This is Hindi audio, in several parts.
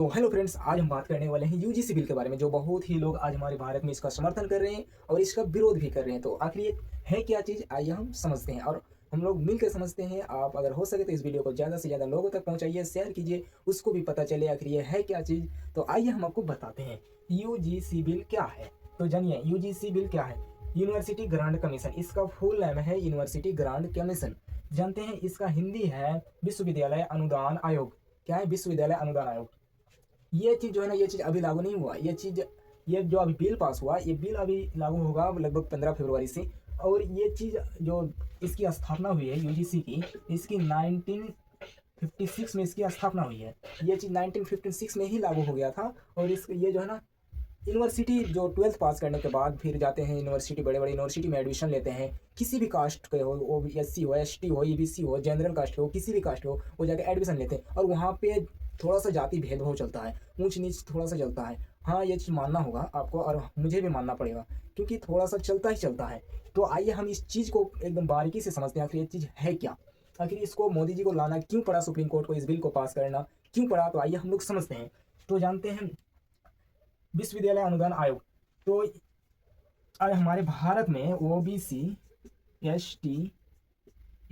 तो हेलो फ्रेंड्स, आज हम बात करने वाले हैं यूजीसी बिल के बारे में, जो बहुत ही लोग आज हमारे भारत में इसका समर्थन कर रहे हैं और इसका विरोध भी कर रहे हैं। तो आखिर ये है क्या चीज़, आइए हम समझते हैं और हम लोग मिलकर समझते हैं। आप अगर हो सके तो इस वीडियो को ज़्यादा से ज़्यादा लोगों तक पहुंचाइए, शेयर कीजिए, उसको भी पता चले आखिर ये है क्या चीज़। तो आइए हम आपको बताते हैं यूजीसी बिल क्या है। तो जानिए यूजीसी बिल क्या है। यूनिवर्सिटी ग्रांट कमीशन, इसका फुल नेम है यूनिवर्सिटी ग्रांट कमीशन। जानते हैं इसका हिंदी है विश्वविद्यालय अनुदान आयोग। क्या है? विश्वविद्यालय अनुदान आयोग। ये चीज़ जो है ना, ये चीज़ अभी लागू नहीं हुआ। ये चीज़, ये जो अभी बिल पास हुआ, ये बिल अभी लागू होगा लगभग 15 फरवरी से। और ये चीज़ जो इसकी स्थापना हुई है यूजीसी की, इसकी 1956 में इसकी स्थापना हुई है। ये चीज़ 1956 में ही लागू हो गया था। और इस ये जो है ना, यूनिवर्सिटी जो 12th पास करने के बाद फिर जाते हैं यूनिवर्सिटी, बड़े बड़े यूनिवर्सिटी में एडमिशन लेते हैं। किसी भी कास्ट के हो, वो एससी हो, एसटी हो, ईबीसी हो, जनरल कास्ट हो, किसी भी कास्ट हो, वो जाके एडमिशन लेते हैं। और वहाँ पे थोड़ा सा जाति भेदभाव चलता है, ऊंच नीच थोड़ा सा चलता है। हाँ, ये चीज़ मानना होगा आपको और मुझे भी मानना पड़ेगा, क्योंकि थोड़ा सा चलता ही चलता है। तो आइए हम इस चीज़ को एकदम बारीकी से समझते हैं, आखिर ये चीज़ है क्या। आखिर इसको मोदी जी को लाना क्यों पड़ा, सुप्रीम कोर्ट को इस बिल को पास करना क्यों पड़ा। तो आइए हम लोग समझते हैं। तो जानते हैं विश्वविद्यालय अनुदान आयोग। तो आज हमारे भारत में ओबीसी, एसटी,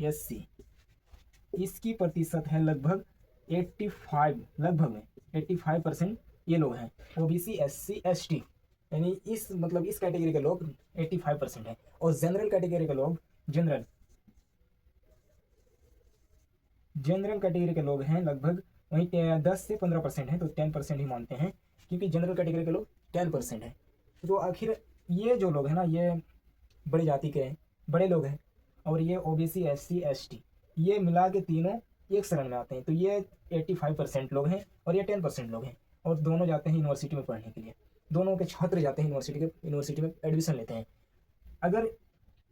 एससी, इसकी प्रतिशत है लगभग 85, लगभग में 85% ये लोग हैं। ओबीसी, एससी, एसटी, यानी इस मतलब इस कैटेगरी के लोग 85% हैं। और जनरल कैटेगरी के लोग, जनरल जनरल कैटेगरी के लोग हैं लगभग वहीं 10 से 15% हैं। तो 10% ही मानते हैं, क्योंकि जनरल कैटेगरी के लोग 10% हैं। तो आखिर ये जो लोग हैं ना, ये बड़े जाति के हैं, बड़े लोग हैं। और ये ओबीसी, एससी, एसटी, ये मिला के तीनों एक शरण में आते हैं। तो ये 85% लोग हैं और ये 10% लोग हैं। और दोनों जाते हैं यूनिवर्सिटी में पढ़ने के लिए, दोनों के छात्र जाते हैं यूनिवर्सिटी में एडमिशन लेते हैं। अगर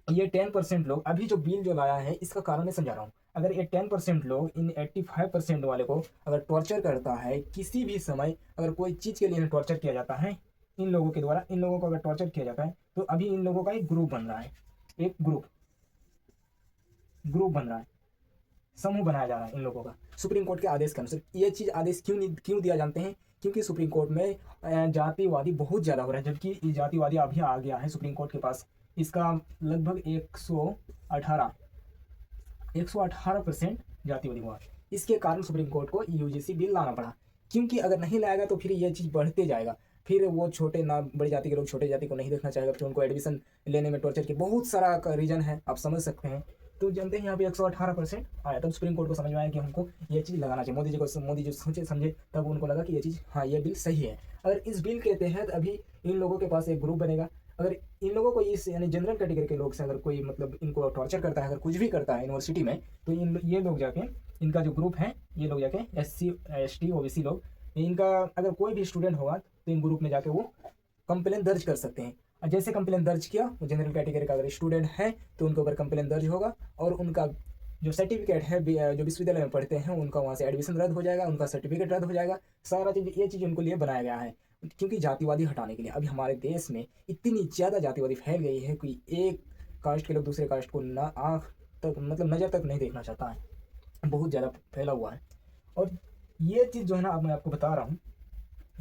ये 10% लोग, अभी जो बिल जो लाया है इसका कारण मैं समझा रहा हूँ। अगर ये 10% लोग इन 85% वाले को अगर टॉर्चर करता है, किसी भी समय अगर कोई चीज़ के लिए इन्हें टॉर्चर किया जाता है, इन लोगों के द्वारा इन लोगों को अगर टॉर्चर किया जाता है, तो अभी इन लोगों का एक ग्रुप बन रहा है, एक ग्रुप ग्रुप बन रहा है, समूह बनाया जा रहा है इन लोगों का सुप्रीम कोर्ट के आदेश के अनुसार। ये चीज़ आदेश क्यों दिया जानते हैं? क्योंकि सुप्रीम कोर्ट में जातिवादी बहुत ज़्यादा हो रहा है, जबकि ये जातिवादी अभी आ गया है सुप्रीम कोर्ट के पास। इसका लगभग 118% जातिवादी हुआ। इसके कारण सुप्रीम कोर्ट को यूजीसी बिल लाना पड़ा, क्योंकि अगर नहीं लाएगा तो फिर यह चीज़ बढ़ते जाएगा। फिर वो छोटे ना बड़ी जाति के लोग छोटे जाति को नहीं देखना चाहेगा, फिर उनको एडमिशन लेने में टॉर्चर की बहुत सारा रीजन है, आप समझ सकते हैं। तो जानते हैं यहाँ पे 118% आया, तब सुप्रीम कोर्ट को समझ में आया कि हमको ये चीज़ लगाना चाहिए। मोदी जी सोचे समझे, तब उनको लगा कि ये चीज़, हाँ, ये बिल सही है। अगर इस बिल के तहत अभी इन लोगों के पास एक ग्रुप बनेगा, अगर इन लोगों को इस यानी जनरल कैटेगरी के लोग से अगर कोई मतलब इनको टॉर्चर करता है, अगर कुछ भी करता है यूनिवर्सिटी में, तो ये लोग जाके, इनका जो ग्रुप है, ये लोग जाके एससी, एसटी, ओबीसी लोग, इनका अगर कोई भी स्टूडेंट होगा तो इन ग्रुप में जाके वो कंप्लेन दर्ज कर सकते हैं। और जैसे कंप्लेन दर्ज किया, वो जनरल कैटेगरी का अगर स्टूडेंट है तो उनके ऊपर कंप्लेन दर्ज होगा, और उनका जो सर्टिफिकेट है, जो विश्वविद्यालय में पढ़ते हैं, उनका वहाँ से एडमिशन रद्द हो जाएगा, उनका सर्टिफिकेट रद्द हो जाएगा। सारा चीज़, ये चीज़ उनको लिए बनाया गया है, क्योंकि जातिवादी हटाने के लिए। अभी हमारे देश में इतनी ज़्यादा जातिवादी फैल गई है कि एक कास्ट के लोग दूसरे कास्ट को ना आँख तक मतलब नज़र तक नहीं देखना चाहता है, बहुत ज़्यादा फैला हुआ है। और ये चीज़ जो है ना, अब मैं आपको बता रहा हूँ,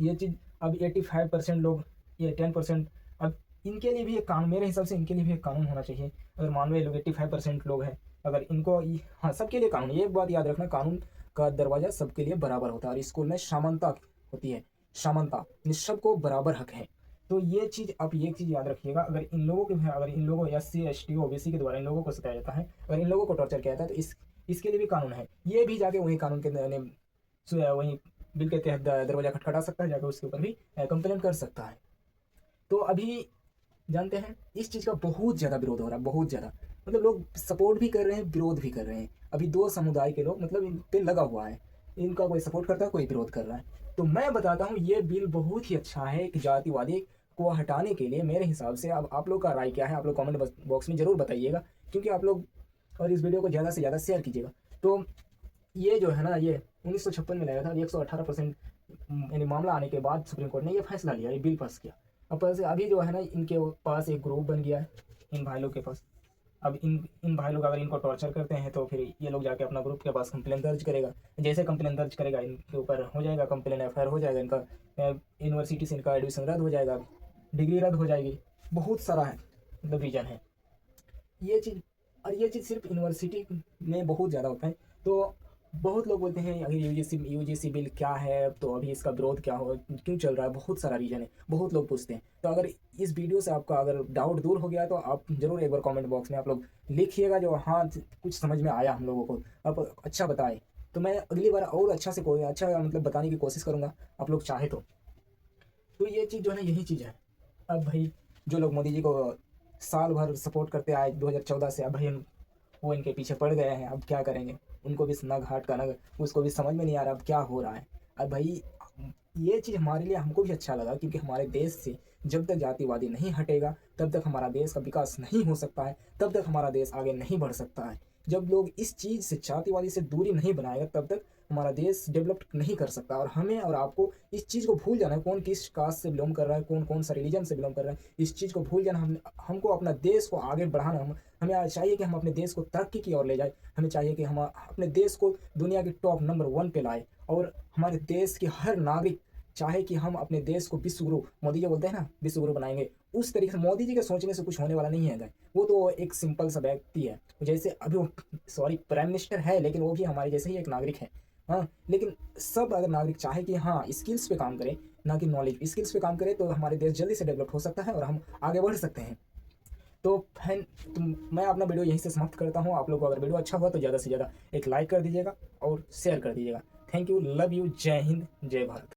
ये चीज़ अब 85% लोग, ये 10%, अब इनके लिए भी एक कानून, मेरे हिसाब से इनके लिए भी एक कानून होना चाहिए। अगर मान लो ये लोग 85% लोग हैं, अगर इनको हाँ, सबके लिए कानून, ये बात याद रखना, कानून का दरवाज़ा सबके लिए बराबर होता है। और स्कूल में समानता होती है, समानता, सबको बराबर हक है। तो ये चीज़, आप ये चीज़ याद रखिएगा। अगर इन लोगों एससी, एसटी, ओबीसी के द्वारा इन लोगों को सताया जाता है, अगर इन लोगों को टॉर्चर किया जाता है, तो इसके लिए भी कानून है। ये भी जाके वही कानून के वही बिल के तहत दरवाजा खटखटा सकता है, जाकर उसके ऊपर भी कंप्लेन कर सकता है। तो अभी जानते हैं इस चीज़ का बहुत ज़्यादा विरोध हो रहा है, बहुत ज़्यादा, मतलब लोग सपोर्ट भी कर रहे हैं, विरोध भी कर रहे हैं। अभी दो समुदाय के लोग मतलब इन पे लगा हुआ है, इनका कोई सपोर्ट करता है, कोई विरोध कर रहा है। तो मैं बताता हूँ, ये बिल बहुत ही अच्छा है कि जातिवादी को हटाने के लिए, मेरे हिसाब से। अब आप लोग का राय क्या है, आप लोग कमेंट बॉक्स में ज़रूर बताइएगा, क्योंकि आप लोग, और इस वीडियो को ज़्यादा से ज़्यादा शेयर कीजिएगा। तो ये जो है ना, ये 1956 में लाया था, 118% यानी मामला आने के बाद सुप्रीम कोर्ट ने ये फैसला लिया, ये बिल पास किया। अब अभी जो है ना, इनके पास एक ग्रुप बन गया है, इन भाई लोग के पास। अब इन भाई लोग अगर इनको टॉर्चर करते हैं तो फिर ये लोग जाके अपना ग्रुप के पास कंप्लेन दर्ज करेगा। जैसे कंप्लेन दर्ज करेगा इनके ऊपर हो जाएगा कंप्लेन, एफआईआर हो जाएगा, इनका यूनिवर्सिटी से इनका एडमिशन रद्द हो जाएगा, डिग्री रद्द हो जाएगी। बहुत सारा है मतलब रीज़न है ये चीज़। और ये चीज़ सिर्फ यूनिवर्सिटी में बहुत ज़्यादा होता है। तो बहुत लोग बोलते हैं अगर यूजीसी बिल क्या है, तो अभी इसका विरोध क्या हो, क्यों चल रहा है, बहुत सारा रीज़न है, बहुत लोग पूछते हैं। तो अगर इस वीडियो से आपका अगर डाउट दूर हो गया तो आप ज़रूर एक बार कमेंट बॉक्स में आप लोग लिखिएगा जो हाँ कुछ समझ में आया हम लोगों को, आप अच्छा बताएं। तो मैं अगली बार और अच्छा से कोई अच्छा मतलब बताने की कोशिश करूँगा, आप लोग चाहे तो ये चीज़ जो है ना यही चीज़ है। अब भाई जो लोग मोदी जी को साल भर सपोर्ट करते आए 2014 से, अब भाई वो इनके पीछे पड़ गए हैं, अब क्या करेंगे। उनको भी न घाट का न उसको भी समझ में नहीं आ रहा अब क्या हो रहा है। अब भाई ये चीज़ हमारे लिए हमको भी अच्छा लगा, क्योंकि हमारे देश से जब तक जातिवादी नहीं हटेगा तब तक हमारा देश का विकास नहीं हो सकता है, तब तक हमारा देश आगे नहीं बढ़ सकता है। जब लोग इस चीज़ से जातिवादी से दूरी नहीं बनाएगा तब तक हमारा देश डेवलप नहीं कर सकता। और हमें और आपको इस चीज़ को भूल जाना है, कौन किस कास्ट से बिलोंग कर रहा है, कौन कौन सा रिलीजन से बिलोंग कर रहा है, इस चीज़ को भूल जाना। हमको अपना देश को आगे बढ़ाना, हमें चाहिए कि हम अपने देश को तरक्की की ओर ले जाए। हमें चाहिए कि हम अपने देश को दुनिया के टॉप नंबर 1 पे लाए, और हमारे देश के हर नागरिक चाहे कि हम अपने देश को विश्व गुरु, मोदी जी बोलते हैं ना विश्व गुरु बनाएंगे, उस तरीके से। मोदी जी के सोचने से कुछ होने वाला नहीं है। वो तो एक सिंपल सा व्यक्ति है, जैसे अभी वो सॉरी प्राइम मिनिस्टर है, लेकिन वो भी हमारे जैसे ही एक नागरिक है। हाँ, लेकिन सब अगर नागरिक चाहे कि हाँ स्किल्स पे काम करें, ना कि नॉलेज, स्किल्स पे काम करें, तो हमारे देश जल्दी से डेवलप हो सकता है और हम आगे बढ़ सकते हैं। तो फैन मैं अपना वीडियो यहीं से समाप्त करता हूँ। आप लोग को अगर वीडियो अच्छा हुआ तो ज़्यादा से ज़्यादा एक लाइक कर दीजिएगा और शेयर कर दीजिएगा। थैंक यू, लव यू, जय हिंद, जय भारत।